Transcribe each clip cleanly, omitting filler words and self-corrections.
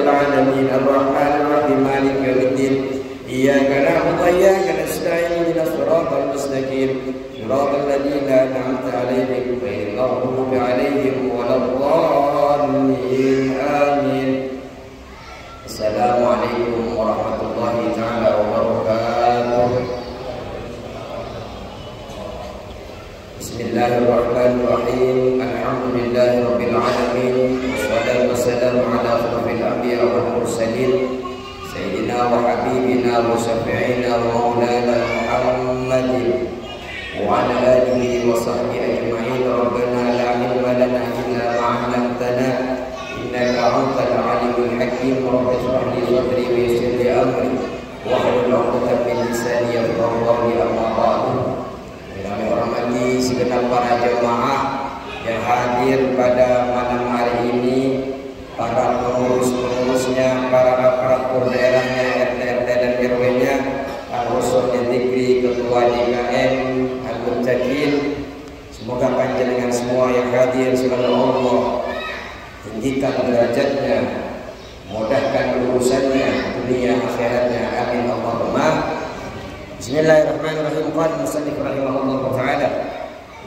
العالمين الرحمن الرحيم مالك يوم الدين إياك نعبد وإياك نستعين اهدنا الصراط المستقيم صراط الذين أنعمت عليهم غير المغضوب عليهم ولا الضالين آمين. السلام عليكم ورحمة الله تعالى وبركاته. بسم الله الرحمن الرحيم الحمد لله رب العالمين والصلاة والسلام على أشرف الأنبياء والمرسلين سيدنا وحبيبنا وشفيعنا ومولانا محمد وعلى آله وصحبه أجمعين. ربنا لا علم لنا إلا ما علمتنا إنك أنت العليم الحكيم. رب اشرح لي صدري ويسر لي أمري واحلل عقدة من لساني يفقهوا قولي. أما بعد. Kami hormati segenap para jemaah yang hadir pada malam hari ini, para pengurus-pengurusnya, para aparatur daerahnya, RT dan RW-nya, khususnya Dikri, Ketua DKM, Al-Muttaqin. Semoga panjenengan semua yang hadir semoga Allah tinggikan derajatnya, mudahkan urusannya dunia akhiratnya. Amin Allahumma. Bismillahirrahmanirrahim. Qala musannif rahimahullah ta'ala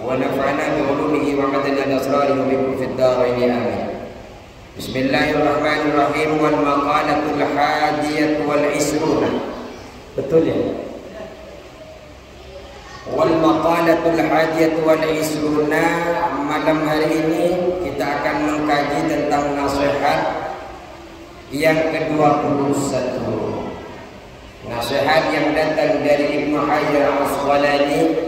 wa nafa'ana bi ulumihi wa madana bi asrarihi bikum fid dharain amin. Bismillahirrahmanirrahim. Wal maqalatul hadiyah wal isruna. Betul ya? Wal maqalatul hadiyah wal isruna. Malam hari ini kita akan mengkaji tentang nasihat yang ke-21. Nasihat yang datang dari Ibnu Hajar Al-Asqalani,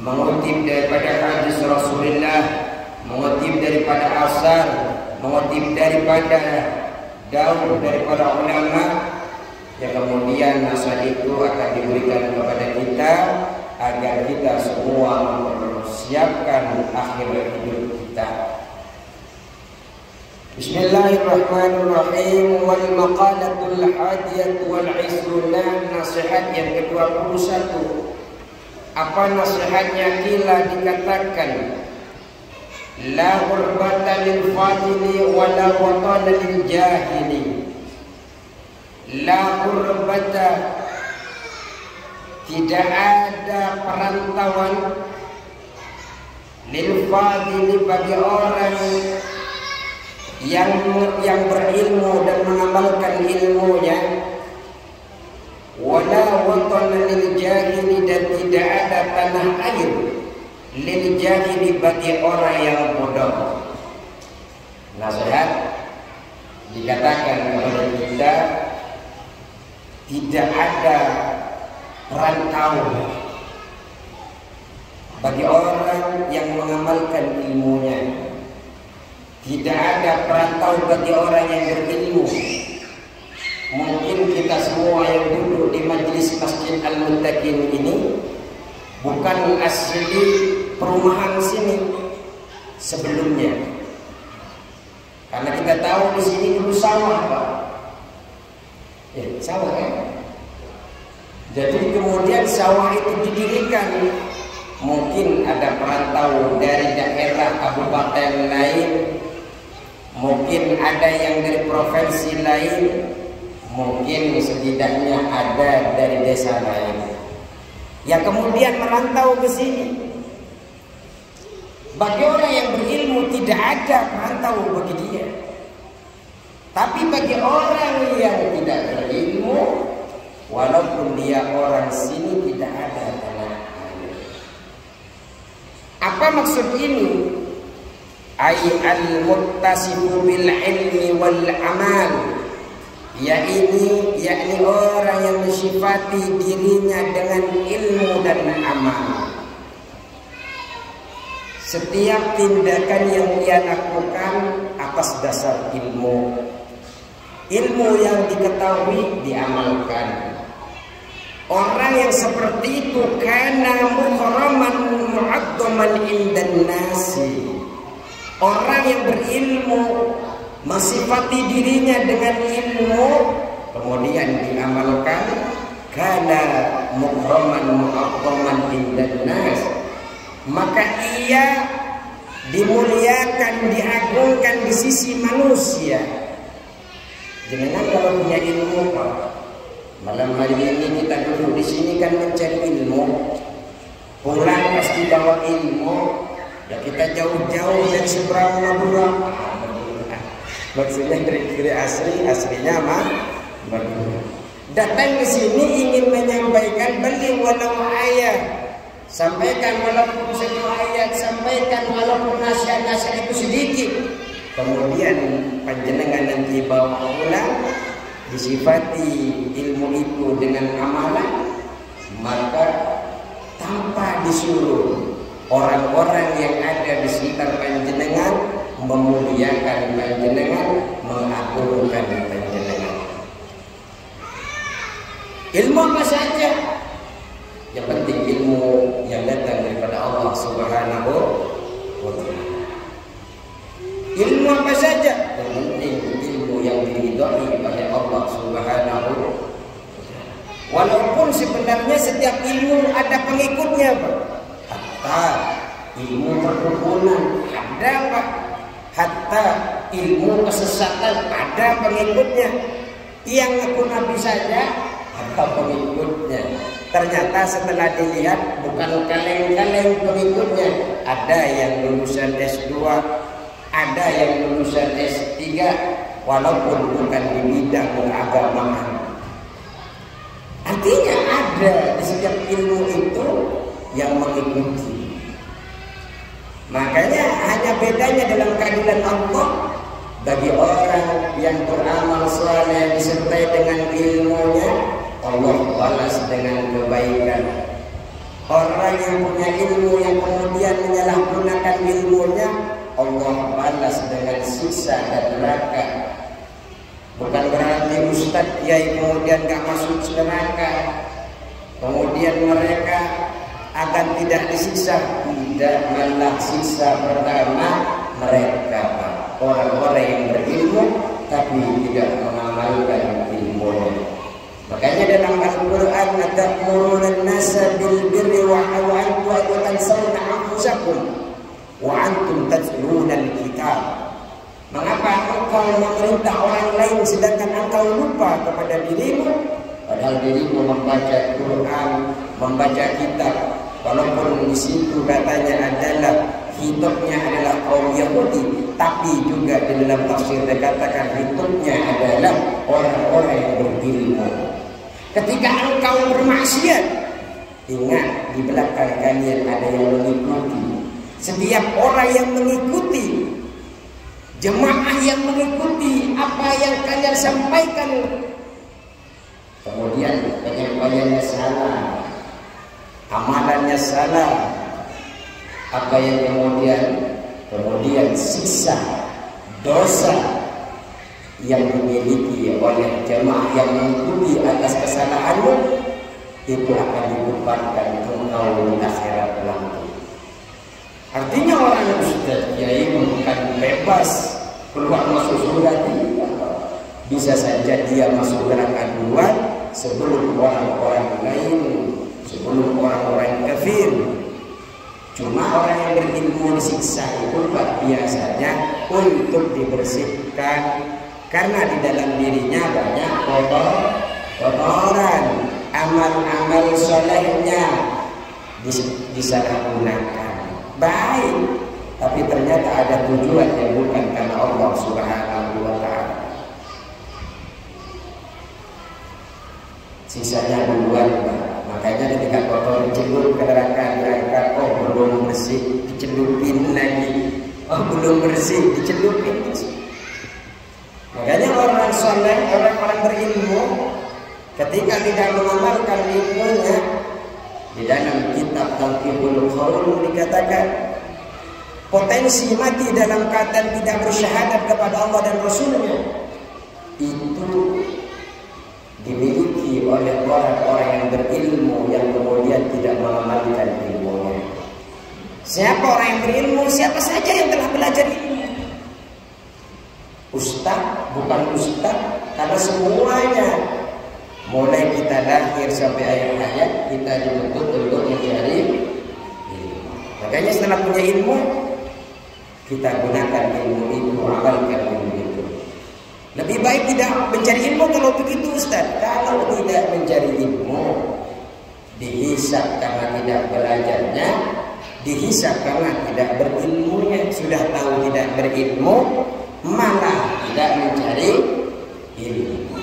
mengutip daripada hadis Rasulullah, mengutip daripada asar, mengutip daripada daun daripada ulama, yang kemudian nasihat itu akan diberikan kepada kita agar kita semua mempersiapkan akhir hidup kita. Bismillahirrahmanirrahim. Wal maqalatul hadiyah wal isruna. Nasihat yang ke-21. Apa nasihatnya? Kila dikatakan la qurbata lil fadili wa la watana lil jahili. La qurbata, tidak ada perantauan, lil fadili, bagi orang yang berilmu dan mengamalkan ilmunya, wala watana lil jahili, dan tidak ada tanah air lil jahili, bagi orang yang bodoh. Nasihat dikatakan kepada kita, tidak ada perantau bagi orang yang mengamalkan ilmunya. Tidak ada perantau bagi orang yang berilmu. Mungkin kita semua yang duduk di majlis Masjid Al-Muttaqin ini bukan asli perumahan sini sebelumnya. Karena kita tahu di sini dulu sawah, Pak. Ya, sawah kan? Jadi kemudian sawah itu didirikan. Mungkin ada perantau dari daerah kabupaten lain, mungkin ada yang dari provinsi lain, mungkin setidaknya ada dari desa lain yang kemudian merantau ke sini. Bagi orang yang berilmu tidak ada perantau bagi dia. Tapi bagi orang yang tidak berilmu, walaupun dia orang sini, tidak ada tanah air. Apa maksud ini? Ay al-muttasifu bil ilmi wal amal, yakni orang yang mensifati dirinya dengan ilmu dan amal. Setiap tindakan yang dia lakukan atas dasar ilmu. Ilmu yang diketahui diamalkan. Orang yang seperti itu kana muhraman mu'addaman indan nasi. Orang yang berilmu mensifati dirinya dengan ilmu kemudian diamalkan, kana muhraman mu'addaman indan nas, maka ia dimuliakan, diagungkan di sisi manusia. Jenengan kalau punya ilmu, Pak, malam hari ini kita duduk di sini kan mencari ilmu, pulang pasti bawa ilmu, ya kita jauh-jauh dari seberang Madura. Maksudnya dari aslinya mah Madura. Datang ke sini ingin menyampaikan beli walau ayat, sampaikan walaupun satu ayat, sampaikan walaupun nasihat-nasihat itu sedikit. Kemudian panjenengan nanti bawa pulang, disifati ilmu itu dengan amalan, maka tanpa disuruh orang-orang yang ada di sekitar panjenengan memuliakan panjenengan, mengagungkan panjenengan. Ilmu apa saja, yang penting ilmu yang datang daripada Allah Subhanahu wa Ta'ala. Ilmu apa saja, yang penting ilmu yang diridhai oleh Allah Subhanahu wa Ta'ala. Walaupun sebenarnya setiap ilmu ada pengikutnya, Pak. Hatta ilmu perdukunan ada, Pak. Hatta ilmu kesesatan ada pengikutnya. Yang ngaku nabi saja ada pengikutnya. Ternyata setelah dilihat bukan kaleng-kaleng pengikutnya. Ada yang lulusan S2, ada yang lulusan S3, walaupun bukan di bidang keagamaan. Artinya ada di setiap ilmu itu yang mengikuti. Makanya hanya bedanya dalam keadilan Allah, bagi orang yang beramal saleh disertai dengan ilmunya, Allah balas dengan kebaikan. Orang yang punya ilmu yang kemudian menyalahgunakan ilmunya, Allah balas dengan siksa dan neraka. Bukan berarti ustaz kiai kemudian gak masuk neraka, kemudian mereka akan tidak disiksa. Tidak, malah siksa pertama mereka, orang-orang yang berilmu tapi tidak mengamalkan ilmunya. Makanya dalam Al-Quran, "Atamuruna an-nasa bil birri wa tansawna anfusakum wa antum tatluna al-kitab." Mengapa engkau memerintah orang lain sedangkan engkau lupa kepada dirimu? Padahal dirimu membaca Quran, membaca kitab. Walaupun di situ katanya adalah hidupnya adalah kaum Yahudi, tapi juga di dalam tafsir dikatakan hidupnya adalah orang-orang yang berilmu. Ketika engkau bermaksiat, ingat di belakang kalian ada yang mengikuti. Setiap orang yang mengikuti, jemaah yang mengikuti apa yang kalian sampaikan, kemudian penyampaiannya salah, amalannya salah, apa yang kemudian siksa dosa yang dimiliki oleh jemaah yang mengikuti atas kesalahanmu itu akan dibebankan engkau di akhirat nanti. Artinya orang yang sudah kiai bukan bebas keluar masuk surga, bisa saja dia masuk neraka duluan sebelum orang-orang lain, sebelum orang-orang kafir. Cuma orang yang berilmu disiksa itu biasanya untuk dibersihkan, karena di dalam dirinya banyak kotoran, amal-amal solehnya disalahgunakan. Baik, tapi ternyata ada tujuan yang bukan karena Allah Subhanahu wa Ta'ala. Sisanya duluan, Pak. Makanya ketika kotor dicelup ke neraka diangkat, oh belum bersih, dicelupin lagi, oh belum bersih, dicelupin. Makanya orang soleh, orang-orang berilmu, ketika tidak mengamalkan ilmunya, di dalam kitab Tauhidul Qaul dikatakan potensi mati dalam keadaan tidak bersyahadat kepada Allah dan Rasulnya itu dimiliki oleh orang-orang yang berilmu yang kemudian tidak mengamalkan ilmunya. Siapa orang yang berilmu? Siapa saja yang telah belajar ilmu. Ustaz, bukan ustaz, karena semuanya mulai kita lahir sampai akhir hayat kita dituntut untuk mencari ilmu. Makanya setelah punya ilmu, kita gunakan ilmu itu, amalkan ilmu itu. Lebih baik tidak mencari ilmu kalau begitu Ustaz. Kalau tidak mencari ilmu, dihisab karena tidak belajarnya, dihisab karena tidak berilmunya. Sudah tahu tidak berilmu, malah tidak mencari ilmu.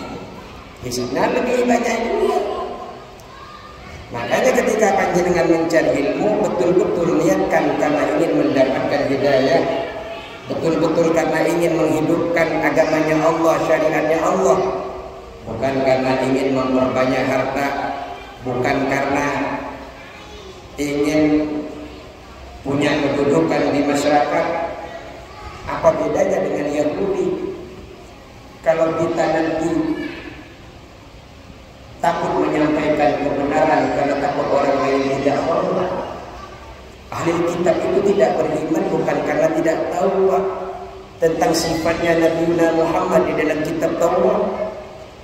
Hisabnya lebih banyak juga. Makanya ketika panjenengan mencari ilmu, betul-betul niatkan karena ingin mendapatkan hidayah, betul-betul karena ingin menghidupkan agamanya Allah, syariatnya Allah, bukan karena ingin memperbanyak harta, bukan karena ingin punya kedudukan di masyarakat. Apa bedanya dengan Yahudi? Kalau kita nanti takut menyampaikan kebenaran karena takut orang lain tidak hormat, ahli kitab itu tidak beriman bukan karena tidak tahu tentang sifatnya Nabi Muhammad di dalam kitab Taurat.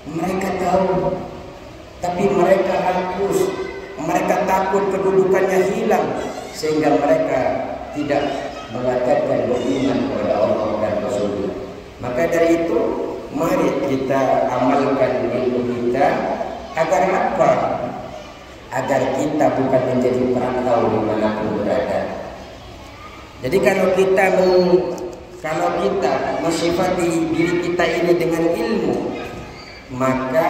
Mereka tahu, tapi mereka hapus. Mereka takut kedudukannya hilang, sehingga mereka tidak mengatakan beriman kepada Allah dan Rasulnya. Maka dari itu, mari kita amalkan ilmu kita. Agar apa? Agar kita bukan menjadi perantau dimanapun berada. Jadi kalau kita mensifati diri kita ini dengan ilmu, maka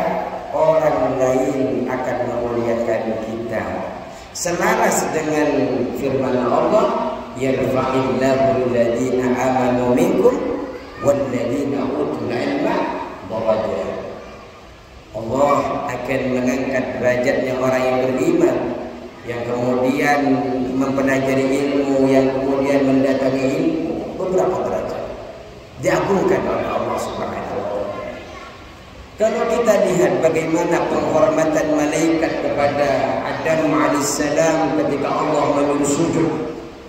orang lain akan memuliakan kita. Selaras dengan firman Allah, yarfa'illahu alladhina amanu minkum walladhina utul ilma darajat. Allah akan mengangkat derajatnya orang yang beriman, yang kemudian mempelajari ilmu, yang kemudian mendatangi ilmu, beberapa derajat diagungkan oleh Allah Subhanahu wa taala. Kalau kita lihat bagaimana penghormatan malaikat kepada Adam alaihissalam ketika Allah menyuruh sujud,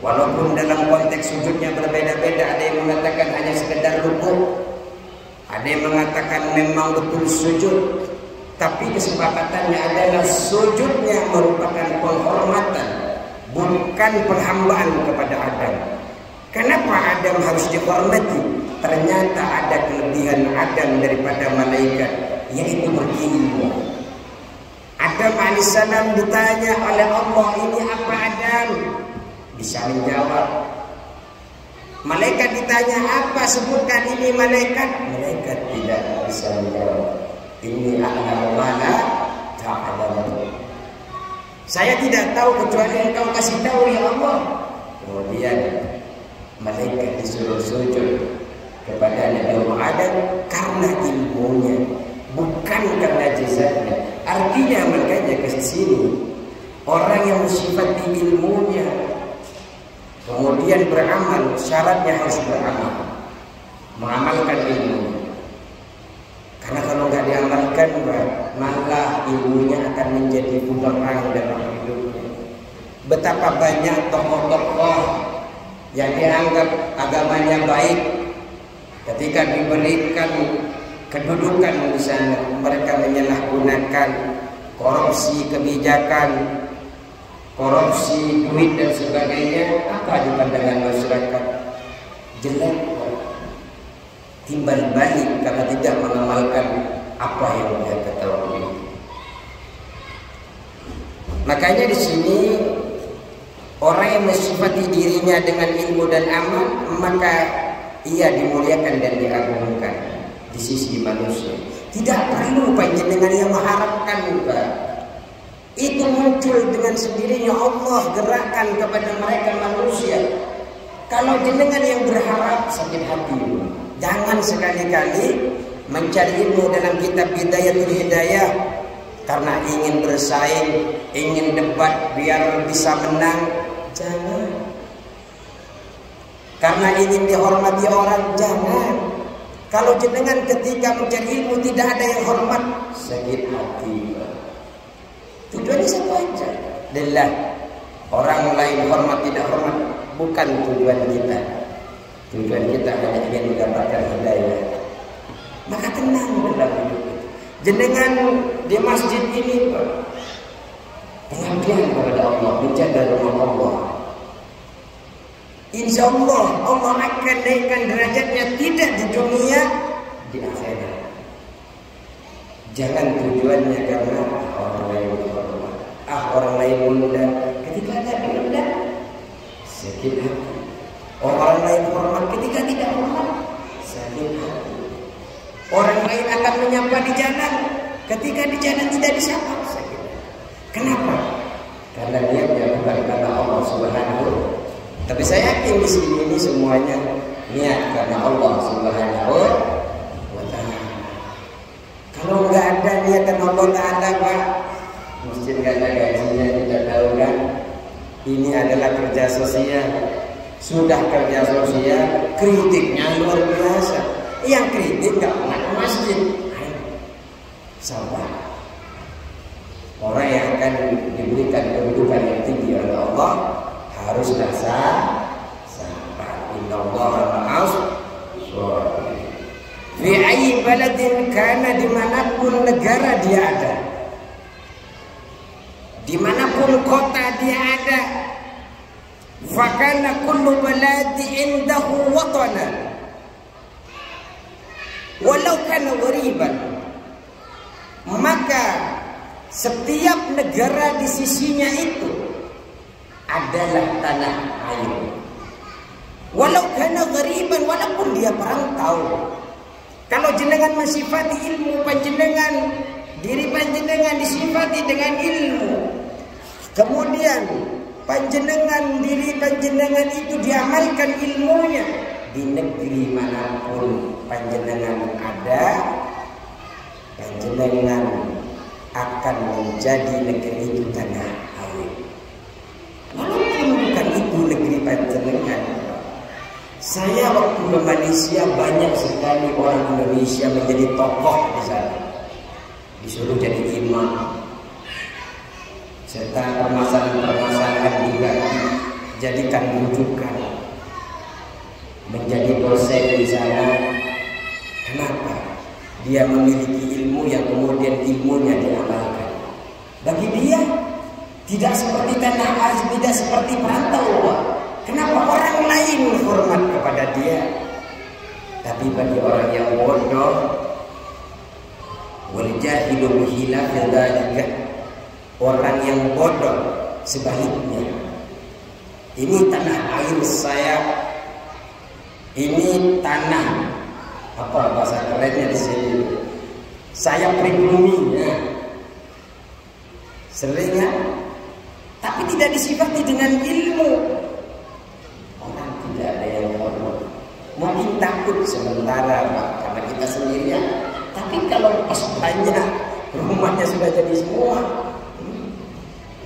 walaupun dalam konteks sujudnya berbeda-beda, ada yang mengatakan hanya sekedar rukuk, ada yang mengatakan memang betul sujud. Tapi kesepakatannya adalah sujudnya merupakan penghormatan, bukan penghambaan kepada Adam. Kenapa Adam harus dihormati? Ternyata ada kelebihan Adam daripada malaikat, yaitu berilmu. Adam alaihissalam ditanya oleh Allah, ini apa Adam? Bisa menjawab. Malaikat ditanya apa, sebutkan ini malaikat. Malaikat tidak bisa menjawab. Ini a'lamu ma la ta'lamun. Saya tidak tahu kecuali Engkau kasih tahu ya Allah. Kemudian malaikat disuruh sujud kepada Nabi Adam karena ilmunya, bukan karena jasadnya. Artinya makanya ke sini orang yang mensifati ilmunya kemudian beramal, syaratnya harus beramal, mengamalkan ilmu. Karena kalau nggak diamalkan, malah ilmunya akan menjadi bumerang dalam hidupnya. Betapa banyak tokoh-tokoh yang dianggap agamanya baik, ketika diberikan kedudukan di sana, mereka menyalahgunakan korupsi kebijakan, korupsi duit dan sebagainya. Apa di pandangan masyarakat? Jelek, timbal balik karena tidak mengamalkan apa yang dia ketahui. Makanya di sini orang yang mensifati dirinya dengan ilmu dan amal, maka ia dimuliakan dan diagungkan di sisi manusia. Tidak perlu panjenengan yang mengharapkan, itu muncul dengan sendirinya. Allah gerakkan kepada mereka manusia. Kalau jenengan yang berharap, sakit hati. Jangan sekali-kali mencari ilmu dalam kitab Bidayatul Hidayah karena ingin bersaing, ingin debat biar bisa menang. Jangan. Karena ingin dihormati orang. Jangan. Kalau jenengan ketika mencari ilmu tidak ada yang hormat, sakit hati. Tujuannya satu aja, adalah orang lain hormat tidak hormat, bukan tujuan kita. Tujuan kita hanya ingin mendapatkan hidayah. Maka tenang dalam hidup itu. Jenengan di masjid ini pengabdian kepada Allah, menjaga rumah Allah. Insya Allah Allah akan naikkan derajatnya, tidak di dunia, di akhirat. Jangan tujuannya karena orang lain hormat, orang lain undang. Ketika ada diundang, sakit hati. Orang lain hormat, ketika tidak hormat, sakit hati. Orang lain akan menyapa di jalan, ketika di jalan tidak disapa, sakit hati. Kenapa? Karena dia bukan karena Allah Subhanahu. Tapi saya yakin di sini ini semuanya niat karena Allah Subhanahu wa Ta'ala. Kalau nggak ada niat karena Allah Ta'ala, Pak, mesti nggak ada gajinya, tidak tahu kan? Ini adalah kerja sosial. Sudah kerja sosial, kritiknya luar biasa. Yang kritik nggak pernah ke masjid. Sabar. Orang yang akan diberikan kedudukan yang tinggi oleh Allah harus sabar. Innallaha ma'as sabirin. Fi ayyi baladin kana, dimanapun negara dia ada, dimanapun kota dia ada, fakana kullu baladi indahu watana walau kana ghariban, maka setiap negara di sisinya itu adalah tanah air. Walau kana ghariban, walaupun dia perantau. Kalau jenengan mensifati ilmu panjenengan, diri panjenengan disifati dengan ilmu, kemudian panjenengan, diri panjenengan itu diamalkan ilmunya, di negeri manapun panjenengan ada, panjenengan akan menjadi negeri itu tanah air. Walaupun bukan itu negeri panjenengan. Saya waktu ke Malaysia banyak sekali orang Indonesia menjadi tokoh di sana, disuruh jadi imam, serta permasalahan-permasalahan juga dijadikan rujukan, menjadi dosen di sana. Kenapa? Dia memiliki ilmu yang kemudian ilmunya diamalkan. Bagi dia tidak seperti tanah air, tidak seperti perantau. Kenapa orang lain hormat kepada dia? Tapi bagi orang yang bodoh, wal jahilu bihilafil dzalika, orang yang bodoh sebaliknya. Ini tanah air saya, ini tanah apa bahasa kerennya di sini? Saya pribumi, ya. Seringnya, tapi tidak disifati dengan ilmu. Orang tidak ada yang hormat. Mungkin takut sementara, Pak, karena kita sendirian. Tapi kalau pas banyak, rumahnya sudah jadi semua,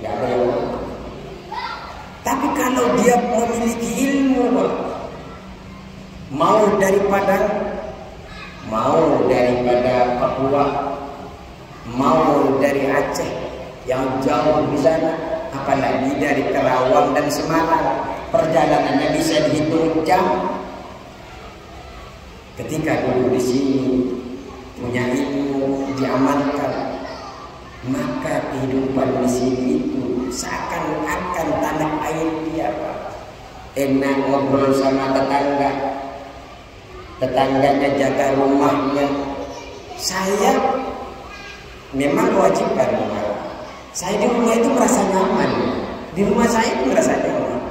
nggak ada yang hormat. Tapi kalau dia memiliki ilmu, Pak, mau dari Padang, mau daripada Papua, mau dari Aceh yang jauh di sana, apalagi dari Kerawang dan Semarang, perjalanannya bisa dihitung jam. Ketika dulu di sini punya ilmu diamalkan, maka kehidupan di sini itu seakan-akan tanah air dia, Pak. Enak ngobrol sama tetangga, tetangganya jaga rumahnya. Saya memang kewajiban rumah. Saya di rumah itu merasa nyaman. Di rumah saya itu merasa nyaman.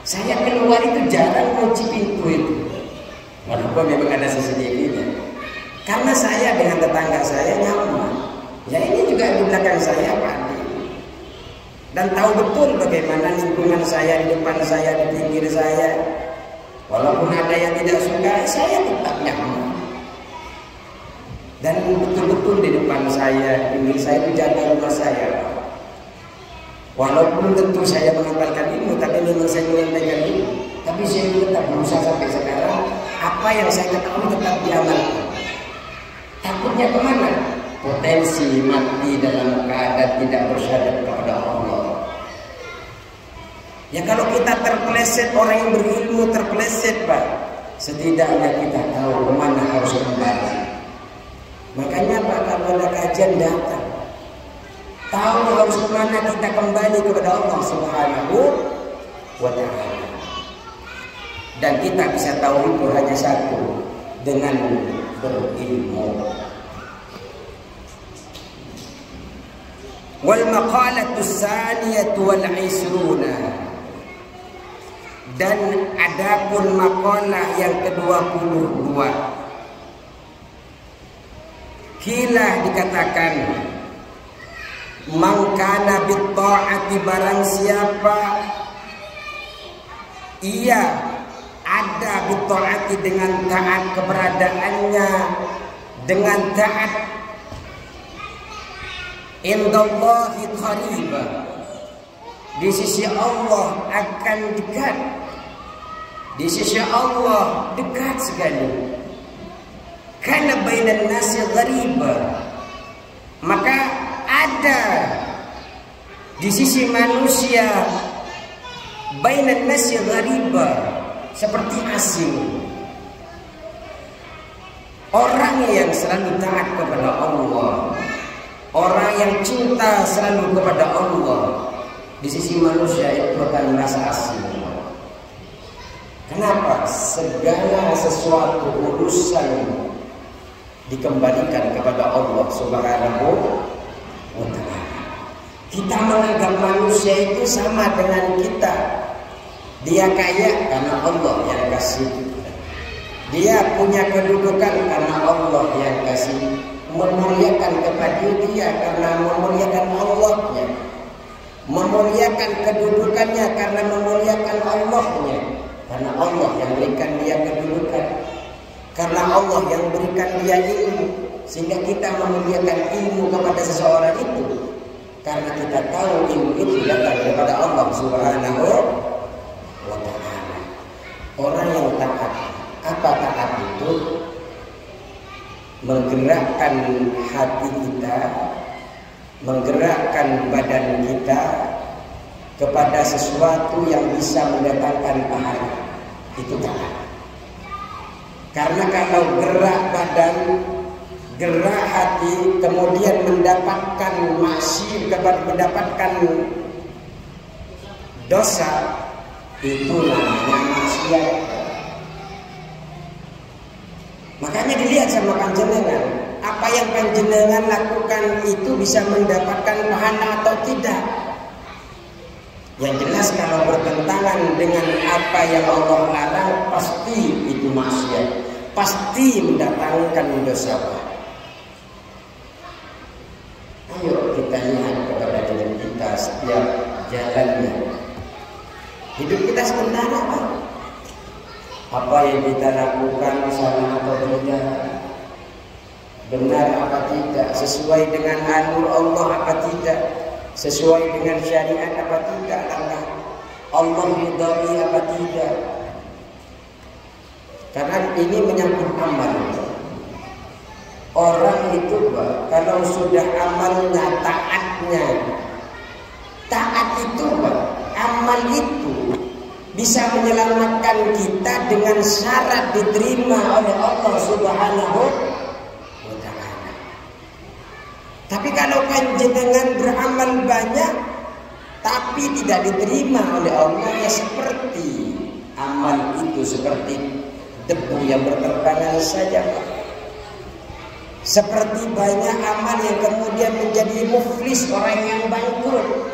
Saya keluar itu jarang kunci pintu itu, walaupun memang ada CCTV-nya. Karena saya dengan tetangga saya nyaman. Ya ini juga di belakang saya Pak, dan tahu betul bagaimana lingkungan saya, di depan saya, di pinggir saya. Walaupun ada yang tidak suka, saya tetap nyaman. Dan betul-betul di depan saya, di pinggir saya itu jaga rumah saya. Walaupun tentu saya mengamalkan ilmu, tapi memang saya menyampaikan ilmu. Tapi saya tetap berusaha sampai sekarang, apa yang saya ketahui tetap diamalkan. Takutnya kemana? Potensi mati dalam keadaan tidak bersyahadat kepada Allah. Ya kalau kita terpeleset, orang yang berilmu terpeleset, Pak, setidaknya kita tahu kemana harus kembali. Makanya Pak, kalau ada kajian datang, tahu harus kemana kita kembali kepada Allah Subhanahu wa Ta'ala. Dan kita bisa tahu itu hanya satu, dengan berilmu. Wal maqalatu tsaniyatu wal 'isruna, dan adapun maqalah yang ke-22, kila dikatakan man kana bit ta'ati, barang siapa ia ada bit ta'ati dengan taat, keberadaannya dengan taat, indallahi qariba, di sisi Allah akan dekat, di sisi Allah dekat sekali. Kana bainan nasi ghariba, maka ada di sisi manusia bainan nasi ghariba, seperti asing. Orang yang selalu taat kepada Allah, orang yang cinta selalu kepada Allah, di sisi manusia itu akan merasa asing. Kenapa? Segala sesuatu urusan dikembalikan kepada Allah Subhanahu wa ta'ala. Kita menganggap manusia itu sama dengan kita. Dia kaya karena Allah yang kasih. Dia punya kedudukan karena Allah yang kasih. Memuliakan kepada dia karena memuliakan Allahnya. Memuliakan kedudukannya karena memuliakan Allahnya. Karena Allah yang berikan dia kedudukan, karena Allah yang berikan dia ilmu, sehingga kita memuliakan ilmu kepada seseorang itu karena kita tahu ilmu itu datang daripada Allah Subhanahu wa ta'ala. Orang yang taat, apa taat itu? Menggerakkan hati kita, menggerakkan badan kita kepada sesuatu yang bisa mendatangkan pahala. Itu taat. Karena kalau gerak badan, gerak hati, kemudian mendapatkan maksiat, mendapatkan dosa, itu namanya maksiat. Makanya dilihat sama panjenengan, apa yang panjenengan lakukan itu bisa mendapatkan pahala atau tidak. Yang jelas kalau bertentangan dengan apa yang Allah larang, pasti itu maksiat, pasti mendatangkan dosa. Ayo kita lihat kepada diri kita setiap jalannya. Hidup kita sebentar apa? Apa yang kita lakukan salah atau tidak? Benar apa tidak? Sesuai dengan alur Allah apa tidak? Sesuai dengan syariat apa tidak? Allah ridhoi apa tidak? Karena ini menyangkut amal. Orang itu kalau sudah amalnya, taat itu amal itu bisa menyelamatkan kita dengan syarat diterima oleh Allah Subhanahu wa ta'ala. Tapi kalau panjenengan beramal banyak tapi tidak diterima oleh Allah, ya seperti amal itu seperti debu yang berterbangan saja, Pak. Seperti banyak amal yang kemudian menjadi muflis, orang yang bangkrut.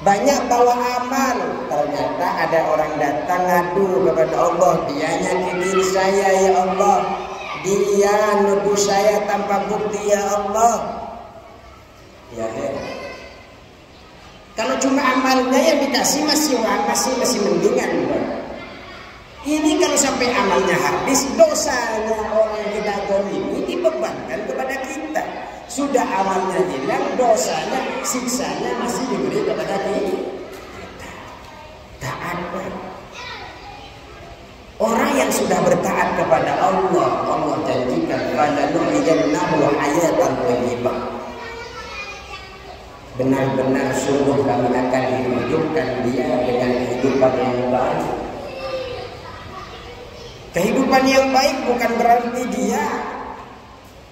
Banyak bawa amal, ternyata ada orang datang ngadu kepada Allah, dia nyakitin saya ya Allah, dia nuduh saya tanpa bukti ya Allah. Ya, kalau cuma amalnya yang dikasih masih mendingan, Pak. Ini kalau sampai amalnya habis, dosanya orang yang kita zalimi dibebankan kepada kita. Sudah amalnya hilang, dosanya, siksanya masih diberi kepada kita. Taat. Orang yang sudah bertaat kepada Allah, Allah janjikan falanuhyiyannahu hayatan thayyibah. Benar-benar sungguh kami akan hidupkan dia dengan kehidupan yang baik. Kehidupan yang baik bukan berarti dia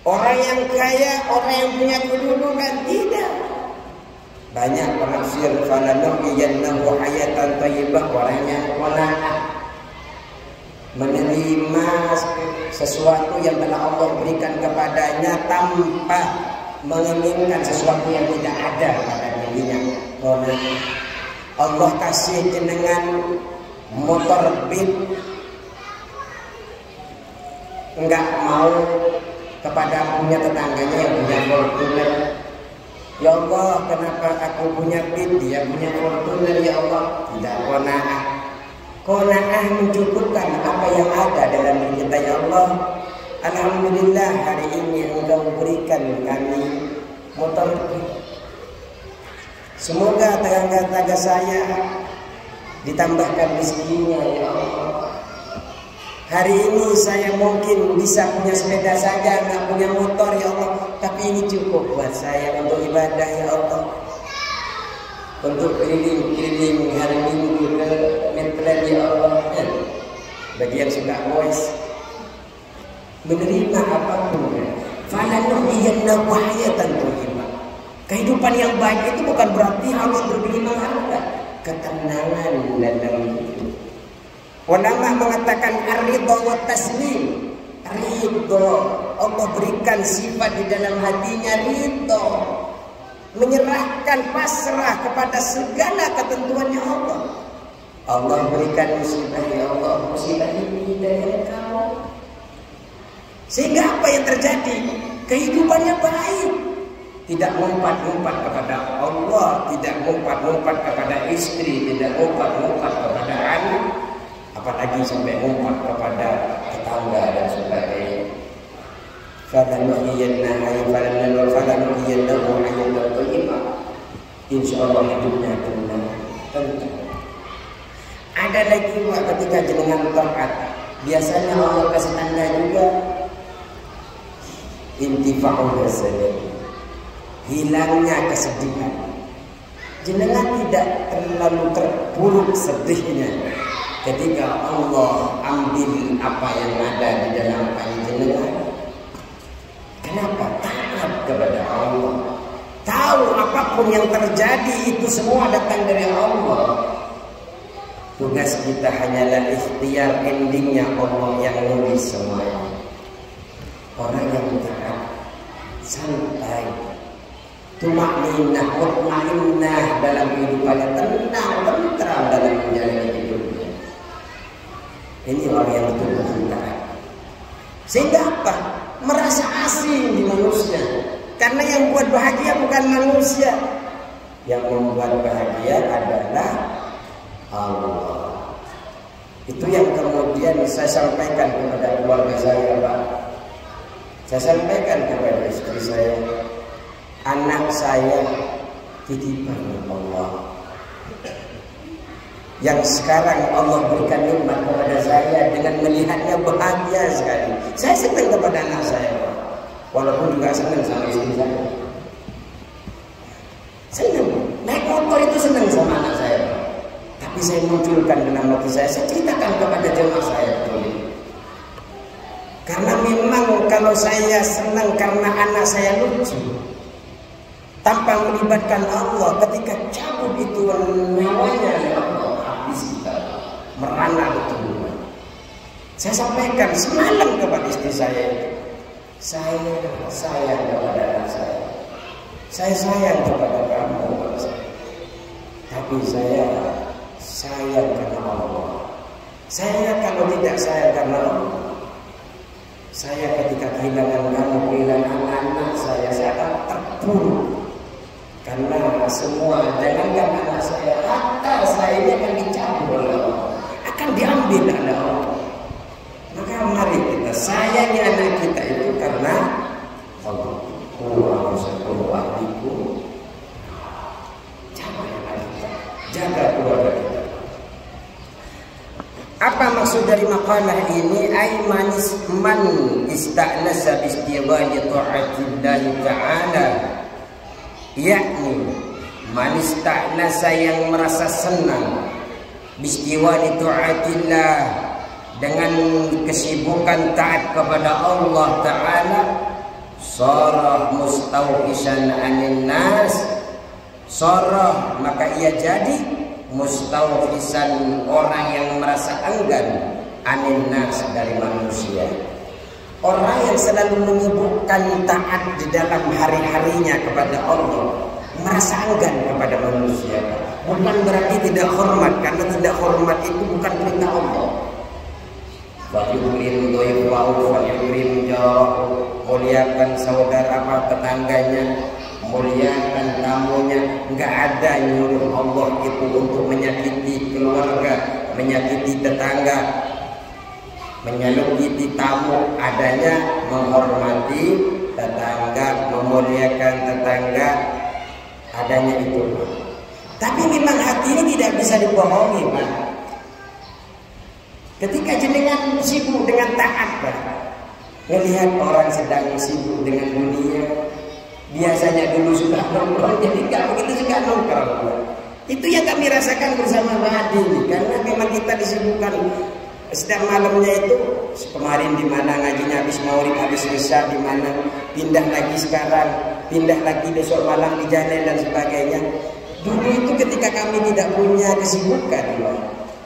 orang yang kaya, orang yang punya kedudukan, tidak. Banyak penafsir falanuhyiyannahu hayatan thayyibah, orang yang qanaah. menerima sesuatu yang telah Allah berikan kepadanya tanpa menginginkan sesuatu yang tidak ada pada dirinya. Karena Allah kasih jenengan motor Beat, enggak mau kepada punya tetangganya yang punya Fortuner. Ya Allah, kenapa aku punya Beat, dia punya Fortuner? Ya Allah, tidak qanaah. Qanaah mencukupkan apa yang ada dalam diri kita. Ya Allah, alhamdulillah hari ini Engkau berikan kami motor Beat. Semoga tetangga-tetangga saya ditambahkan rezekinya. Ya Allah, hari ini saya mungkin bisa punya sepeda saja, nggak punya motor. Ya Allah, tapi ini cukup buat saya untuk ibadah. Ya Allah, untuk keliling-keliling hari Minggu ke Medland. Ya Allah, bagi yang suka voice, menerima apapun. Falanuhyiyannahu hayatan thayyibah. Kehidupan yang baik itu bukan berarti harus bergelimang harta. Ketenangan dalam hidup. Ulama mengatakan ar-ridha wa taslim. Ridho, Allah berikan sifat di dalam hatinya ridho, menyerahkan pasrah kepada segala ketentuannya Allah. Allah berikan musibah, ya Allah, musibah ini dari Engkau. Sehingga apa yang terjadi? Kehidupannya baik. Tidak ngumpat-ngumpat kepada Allah, tidak ngumpat-ngumpat kepada istri, tidak ngumpat-ngumpat kepada anak, apalagi sampai ngumpat kepada tetangga dan sebagainya. Falanuhyiyannahu hayatan thayyibah. Insyaallah hidupnya tenang. Ada lagi ketika jenengan taat, biasanya Allah kasih tanda juga intifa'ul hasanah, hilangnya kesedihan. Jenengan tidak terlalu terpuruk sedihnya ketika Allah ambil apa yang ada di dalam jenengan. Kenapa? Taat kepada Allah. Tahu apapun yang terjadi itu semua datang dari Allah. Tugas kita hanyalah ikhtiar, endingnya Allah yang nulis semuanya. Orang yang taat, santai, tumakninah, mutmainnah dalam kehidupannya, tenang, tentram dalam menjalani hidupnya. Ini orang yang betul-betul taat. Sehingga apa? Merasa asing di manusia. Karena yang buat bahagia bukan manusia. Yang membuat bahagia adalah Allah. Itu yang kemudian saya sampaikan kepada keluarga saya, Pak. Saya sampaikan kepada istri saya, anak saya titipan Allah. Yang sekarang Allah berikan nikmat kepada saya dengan melihatnya bahagia sekali. Saya senang kepada anak saya, Pak. Walaupun juga senang sama istri saya. Senang, naik motor itu senang sama anak saya, Pak. Tapi saya munculkan dalam hati saya ceritakan kepada jemaah saya betul. Karena memang kalau saya senang karena anak saya lucu, tanpa melibatkan Allah, ketika cabut itu nyawanya ya Allah, habis kita merana betul. Saya sampaikan semalam kepada istri saya, saya sayang kepada anak saya, saya sayang kepada kamu, tapi saya sayang karena Allah. Saya kalau tidak sayang karena Allah, saya ketika kehilangan kamu, kehilangan anak saya akan terpuruk. Karena semua, jangankan anak saya, harta saya ini akan dicabut oleh Allah, akan diambil oleh Allah. Maka mari kita sayangi anak kita itu karena Allah. Jaga keluarga kita. Apa maksud dari makalah ini? Ay man ista'nasa bi istighali ta'atillah ta'ala, yakni man ista'nasa yang merasa senang bi istighali ta'atillah dengan kesibukan taat kepada Allah Ta'ala, sarah mustawhisan anin nas, sarah maka ia jadi mustawhisan orang yang merasa enggan anin nas, dari manusia. Orang yang selalu menyibukkan taat di dalam hari-harinya kepada Allah, merasa enggan kepada manusia. Bukan berarti tidak hormat, karena tidak hormat itu bukan perintah Allah. Falyukrim dhaifahu falyukrim jarahu, muliakan saudara tetangganya, muliakan tamunya. Enggak ada nyuruh Allah itu untuk menyakiti keluarga, menyakiti tetangga, menyakiti tamu. Adanya menghormati tetangga, memuliakan tetangga, adanya itu. Tapi memang hati ini tidak bisa dibohongi, Pak. Ketika jenengan sibuk dengan taat, Pak, melihat orang sedang sibuk dengan dunia, biasanya dulu sudah nongkrong, jadi nggak begitu suka nongkrong. Itu yang kami rasakan bersama Pak Adi ini, karena memang kita disibukkan. Setiap malamnya itu, kemarin di mana ngajinya habis Maulid, habis Isya di mana, pindah lagi sekarang, pindah lagi besok malam di Janen dan sebagainya. Dulu itu ketika kami tidak punya kesibukan,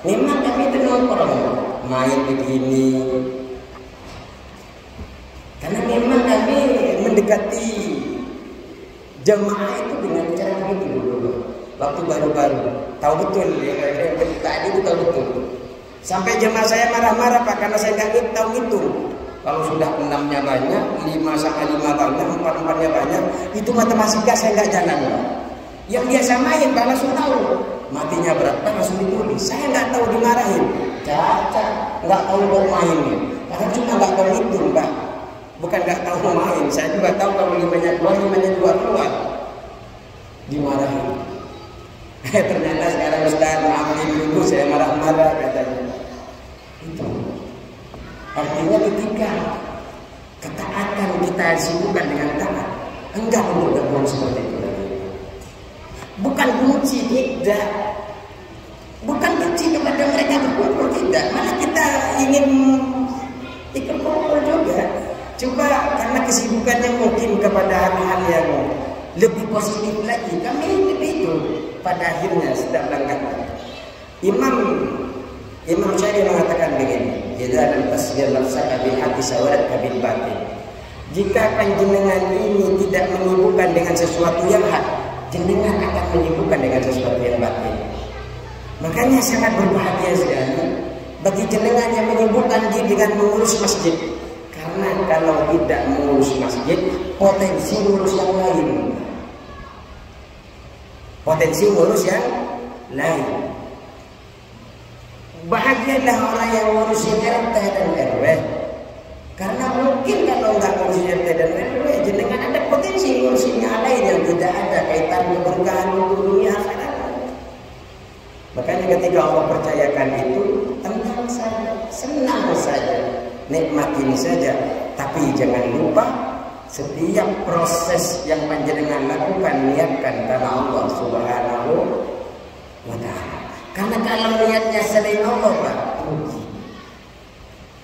memang kami itu nongkrong, main begini. Karena memang kami mendekati jemaah itu dengan cara begitu dulu. Waktu baru-baru, tahu betul ya, tadi itu tahu betul. Sampai jemaah saya marah-marah, Pak, karena saya nggak tahu ngitung. Kalau sudah 6-nya banyak, 5 sama 5 banyak, 4-4-nya banyak, itu matematika saya nggak jalan, Pak. Yang biasa main, Pak, langsung tahu matinya berapa, langsung ditulis. Saya nggak tahu, dimarahin. Caca, nggak tahu mau main. Karena cuma nggak tahu ngitung, Pak. Bukan nggak tahu mau main, saya juga tahu kalau 5-nya keluar, dimarahin. Ternyata sekarang Ustaz maafin dulu, saya marah-marah katanya. Itu artinya ketika ketaatan kita sibukkan dengan taat, enggak untuk berbuat seperti itu lagi. Bukan benci, tidak. Bukan benci kepada mereka berkumpul, tidak. Malah kita ingin ikut kumpul juga. Coba karena kesibukannya mungkin kepada hal-hal yang lebih positif lagi, kami lebih itu. Pada akhirnya sedang langkah. Imam Syafi'i mengatakan begini, jika dalam tasbih nafsaka bil hati sawarat kabil batin. Jika panjenengan ini tidak menyibukkan dengan sesuatu yang hak, jenengan akan menyibukkan dengan sesuatu yang batin. Makanya sangat berbahagia sekali bagi jenengan yang menyibukkan diri dengan mengurus masjid. Karena kalau tidak mengurus masjid, potensi mengurus yang lain. Potensi ngurus yang lain. Bahagialah orang yang ngurusin RT dan RW. Karena mungkin kalau nggak ngurusin RT dan RW, jenengan ada potensi ngurusinnya lain yang tidak ada kaitan keberkahan dunia akhirat. Makanya ketika Allah percayakan itu, tenang saja, senang saja, nikmati ini saja. Tapi jangan lupa, setiap proses yang panjenengan lakukan, niatkan karena Allah Subhanahu wa ta'ala. Karena kalau niatnya selain Allah, Pak,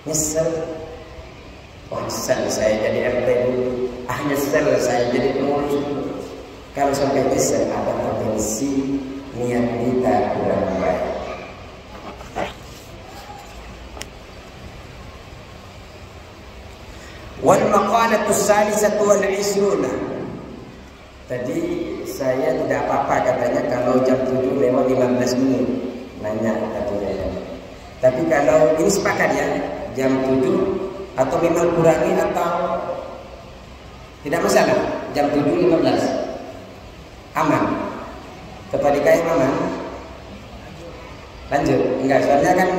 nyesel. Oh, nyesel saya jadi RT dulu. Nyesel saya jadi pengurus. Kalau sampai nyesel, ada potensi niat kita kurang baik. Wal maqalatu salisatu wal 20. Tadi saya tidak apa-apa katanya kalau jam 7 lewat 15 menit nanya katanya. Tapi kalau ini sepakat ya, jam 7 atau memang kurangi atau tidak masalah, jam 7.15 aman. Kepada DKI aman. Lanjut, enggak, soalnya kan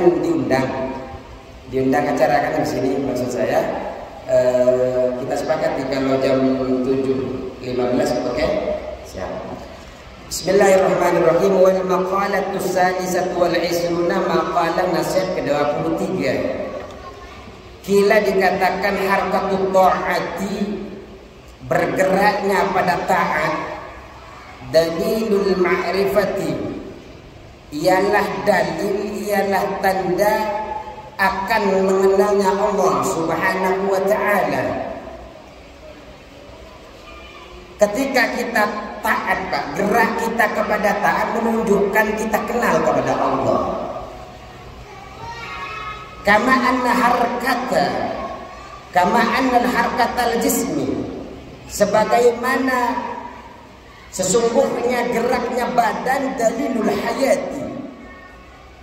diundang acara kan di sini, maksud saya. Kita sepakati kalau jam 7.15, oke? Siap. Bismillahirrahmanirrahim. Wal maqalatu salisatu wal 20, maqalah nasihat ke-23. Kila dikatakan harkatut ta'ati, bergeraknya pada taat, dalilul ma'rifati, ialah dalil, ialah tanda akan mengenalnya Allah Subhanahu wa ta'ala. Ketika kita taat, Pak, gerak kita kepada taat menunjukkan kita kenal kepada Allah. kama anna harkatal jismi, sebagaimana sesungguhnya geraknya badan dalilul hayati,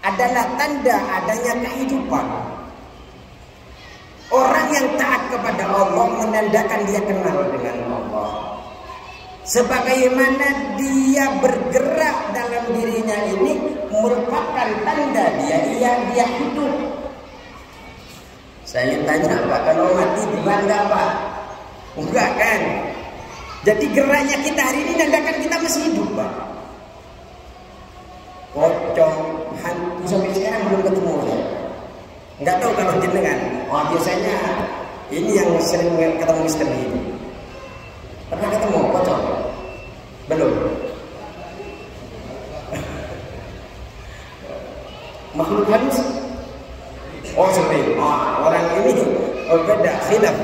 adalah tanda adanya kehidupan. Orang yang taat kepada Allah menandakan dia kenal dengan Allah. Sebagaimana dia bergerak dalam dirinya ini merupakan tanda dia hidup. Saya tanya, Pak, kalau mati dibangga, Pak? Enggak kan? Jadi geraknya kita hari ini menandakan kita masih hidup, Pak. Pocong, hantu sampai sekarang belum ketemu ya. Enggak tahu kalau jenengan. Oh, biasanya ini yang sering ketemu misteri ini. Pernah ketemu pocong? Belum. Makhluk halus? Oh, sering. Orang ini beda, khilaf.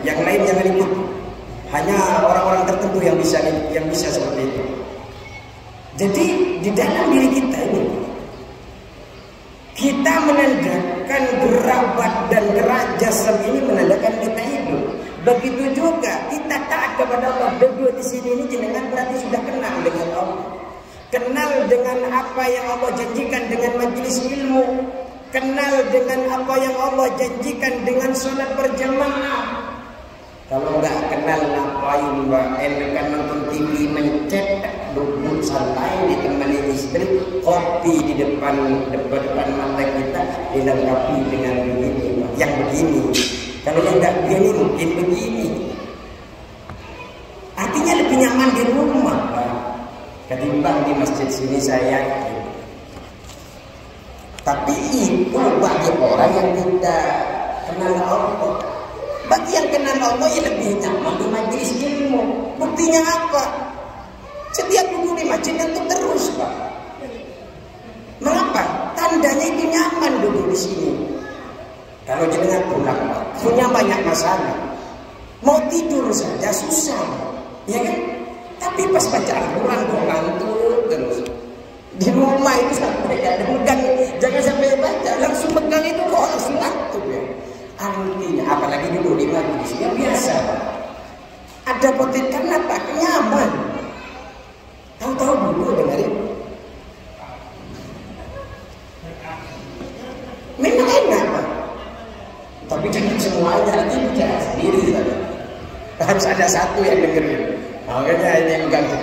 Yang lain jangan ikut. Hanya orang-orang tertentu yang bisa seperti itu. Jadi di dalam diri kita ini, kita menandakan gerak dan gerak jasad ini menandakan kita hidup. Begitu juga kita taat kepada Allah. Berdua di sini ini jenengan berarti sudah kenal dengan Allah. Kenal dengan apa yang Allah janjikan dengan majelis ilmu. Kenal dengan apa yang Allah janjikan dengan sholat berjamaah. Kalau nggak kenal ngapain, Mbak? Enakan nonton TV mencet, duduk santai ditemani istri, kopi di depan mata kita dilengkapi dengan begini, Mbak. Yang begini. Kalau yang nggak begini mungkin begini. Artinya lebih nyaman di rumah, Pak, ketimbang di masjid sini saya. Tapi itu bagi orang yang tidak kenal Allah. Bagi yang kenal Allah ya lebih nyaman di majelis ilmu. Buktinya apa? Setiap duduk di masjid itu terus, Pak. Mengapa? Tandanya itu nyaman duduk di sini. Kalau jenengan pulang, punya banyak masalah, mau tidur saja susah, ya kan? Tapi pas baca Al-Quran kok ngantuk terus. Di rumah itu sampai ada megang, jangan sampai baca langsung megang itu kok langsung ngantuk ya. Artinya apalagi dulu di majlis yang biasa, ada potensi karena apa? Nyaman. Tahu-tahu dulu dengerin. Memang enak, Pak. Tapi jangan semuanya, nanti bicara sendiri saja. Harus ada satu yang dengerin. Makanya ini yang ganti.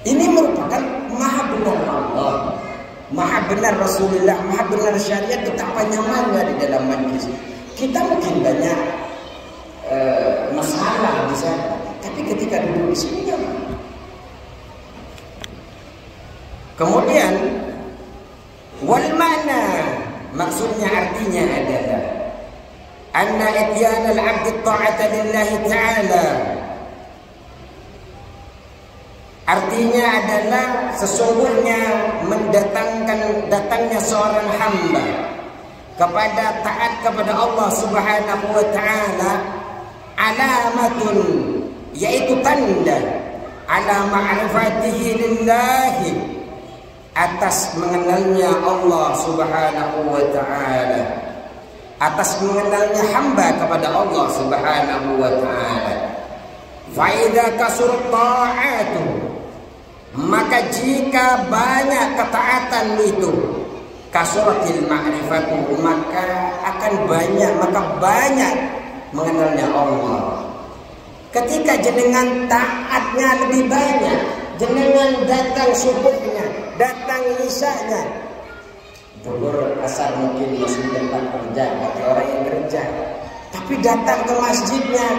Ini merupakan maha benar Allah, maha benar Rasulullah, maha benar syariat, betapa nyamannya di dalam majlis. Kita mungkin banyak masalah di sana, tapi ketika duduk di sini nyaman. Kemudian wal mana, maksudnya artinya adalah anna ityan al-'abd ta'ata lillahi ta'ala. Artinya adalah sesungguhnya datangnya seorang hamba kepada taat kepada Allah Subhanahu wa taala, alamatun, yaitu tanda ala ma'rifatihi lillahi, atas mengenalnya Allah Subhanahu wa taala, atas mengenalnya hamba kepada Allah Subhanahu wa taala. Fa idza kasura ta'atu, maka jika banyak ketaatan itu, kasuratil ma'rifatu, maka banyak mengenalnya Allah. Ketika jenengan taatnya lebih banyak, jenengan datang subuhnya, datang isanya, zuhur asar mungkin masih tempat kerja bagi orang yang kerja, tapi datang ke masjidnya.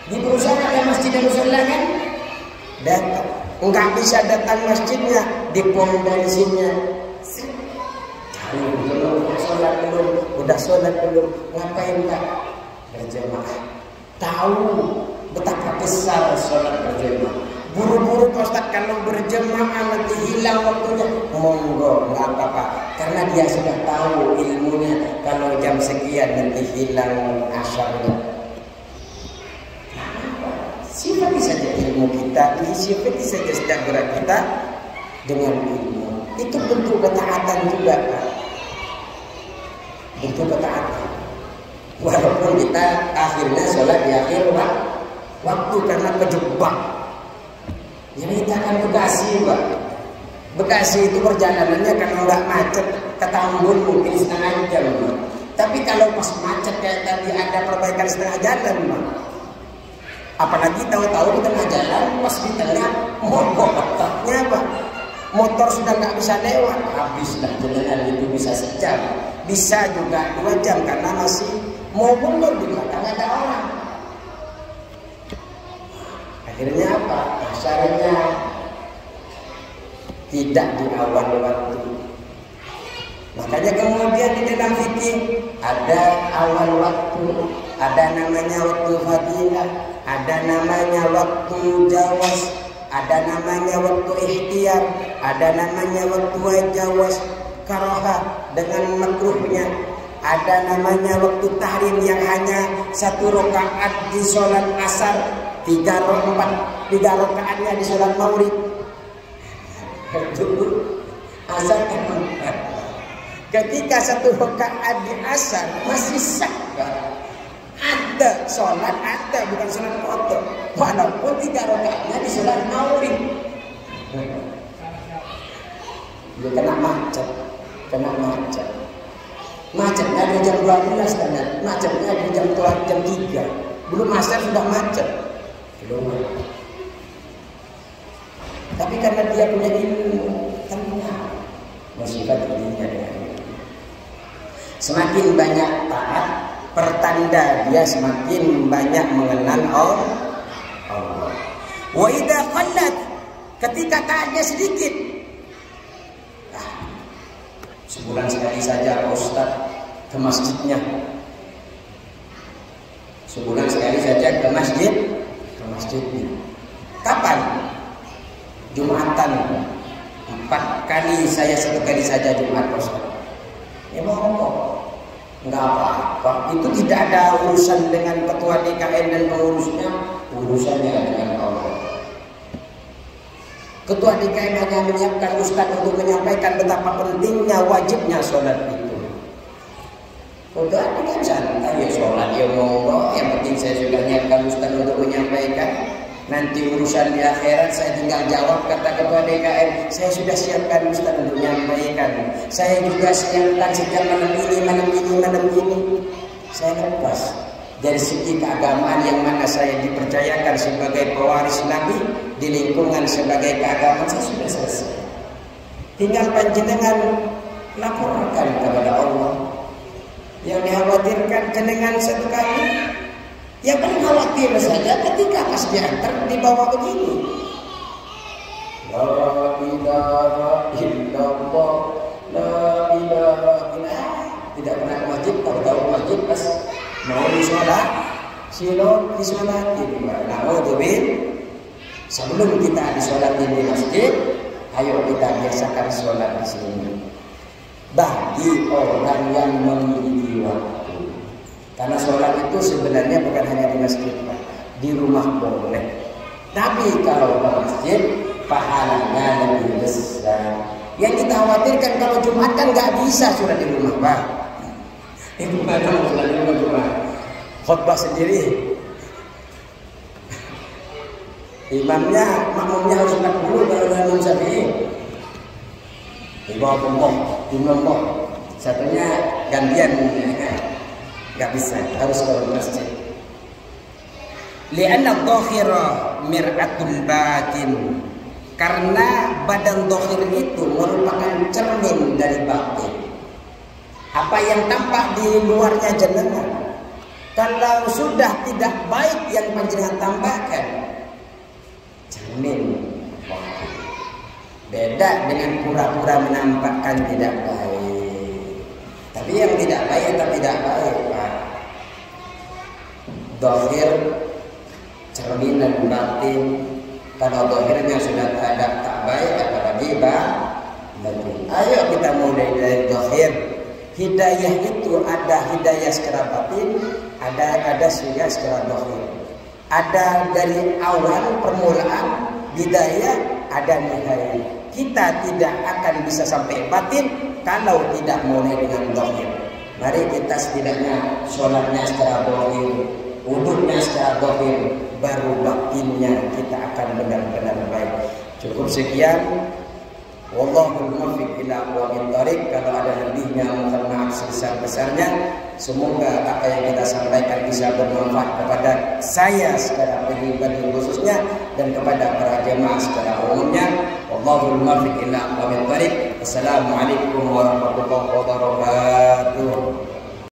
Di perusahaan ada masjid dan musola kan? Datang. Enggak bisa datang masjidnya, di pom bensinnya. Cari belum, udah sholat belum, ngapain tak? Berjamaah. Tahu betapa besar sholat berjamaah. Buru-buru Pak Ustaz, kalau berjamaah nanti hilang waktunya. Monggo, nggak apa-apa. Karena dia sudah tahu ilmunya. Kalau jam sekian nanti hilang asyarnya. Sifati saja ilmu kita, sifati saja setiap gerak kita dengan ilmu. Itu bentuk ketaatan juga, Pak. itu ketaatan. Walaupun kita akhirnya sholat di akhir waktu karena kejebak. Jadi kita akan Bekasi, Pak. Bekasi itu perjalanannya kalau nggak macet ke Tambun mungkin setengah jam, Pak. Tapi kalau pas macet kayak tadi ada perbaikan setengah jalan, Pak. Apalagi tahu-tahu di tengah jalan pas di tengah mogok otaknya, Pak. Motor sudah nggak bisa lewat, habislah jalan itu bisa sejam, bisa juga 2 jam karena masih mau mundur di belakang ada orang. Akhirnya apa? Asalnya tidak di awal waktu. Makanya kemudian di dalam fikih ada awal waktu, ada namanya waktu fadilah, ada namanya waktu jawaz, ada namanya waktu ikhtiar, ada namanya waktu jawaz karaha dengan makruhnya, ada namanya waktu tahrim yang hanya 1 rakaat di sholat asar, 3 rakaatnya di sholat maghrib. Asar ketika 1 rakaat di asar masih sah, ada sholat, ada bukan sholat kotor, walaupun 3 rakaatnya di sholat maghrib. Dia kena macet. Macetnya di jam 12 kan, macetnya di jam 3. Belum asar sudah macet. Belum. Tapi karena dia punya ilmu, tenang bersifat dirinya dengan ilmu. Semakin banyak taat, pertanda dia semakin banyak mengenal Allah. Wa idza qallat, ketika taatnya sedikit, sebulan sekali saja Pak Ustaz ke masjidnya. Sebulan sekali saja ke masjidnya. Kapan? Jumatan. 4 kali saya 1 kali saja Jumat Pak Ustaz. Ya monggo. Enggak apa-apa. Itu tidak ada urusan dengan ketua DKN dan pengurusnya, urusannya dengan Allah. Ketua DKN hanya menyiapkan ustaz untuk menyampaikan betapa pentingnya wajibnya sholat itu. Ketua DKN santai ya sholat ya monggo, yang penting saya sudah menyiapkan ustaz untuk menyampaikan. Nanti urusan di akhirat saya tinggal jawab, kata ketua DKN. Saya sudah siapkan ustaz untuk menyampaikan. Saya juga siapkan sejak malam ini. Saya lepas dari segi keagamaan yang mana saya dipercayakan sebagai pewaris Nabi di lingkungan sebagai keagamaan, saya sudah selesai. Tinggal panjenengan laporkan kepada Allah. Yang dikhawatirkan jenengan 1 kali, yang paling khawatir saja ketika pas diantar dibawa begini. La ilaha illallah, la ilaha illallah. Tidak pernah ke masjid, tahu masjid pas mau disolat, disolatin. Sebelum kita disolatin di masjid, ayo kita biasakan sholat di sini. Bagi orang yang memiliki waktu, karena sholat itu sebenarnya bukan hanya di masjid, di rumah boleh. Tapi kalau ke masjid, pahalanya lebih besar. Yang kita khawatirkan kalau Jumat kan nggak bisa sholat di rumah, Pak. Itu mana mau sholat di rumah Jumat? Khutbah sendiri. Imamnya, makmumnya harus 40 kalau Imam Syafi'i. Di bawah kelompok, satunya gantian, nggak bisa, harus ke masjid. Li'anna dhahira mir'atul batin, karena badan dhahir itu merupakan cermin dari batin. Apa yang tampak di luarnya jenengan, kalau sudah tidak baik yang panjenengan tambahkan, cermin. Beda dengan pura-pura menampakkan tidak baik. Tapi yang tidak baik atau tidak baik, Pak. Dhahir, cermin dan batin. Kalau dhahirnya sudah tak baik, apalagi batin. Ayo kita mulai dari dhahir. Hidayah itu ada hidayah secara batin, ada juga secara dhahir. Ada dari awal permulaan hidayah, ada nihayah. Kita tidak akan bisa sampai batin kalau tidak mulai dengan dhahir. Mari kita setidaknya sholatnya secara dohir, wudhunya secara dohir, baru batinnya kita akan benar-benar baik. Cukup sekian. Wallahul muwaffiq ila aqwamit thoriq. Kalau ada lebihnya mohon maaf sebesar-besarnya. Semoga apa yang kita sampaikan bisa bermanfaat kepada saya secara pribadi khususnya dan kepada para jemaah secara umumnya. Wallahul muwaffiq ila aqwamit thoriq. Assalamualaikum warahmatullahi wabarakatuh.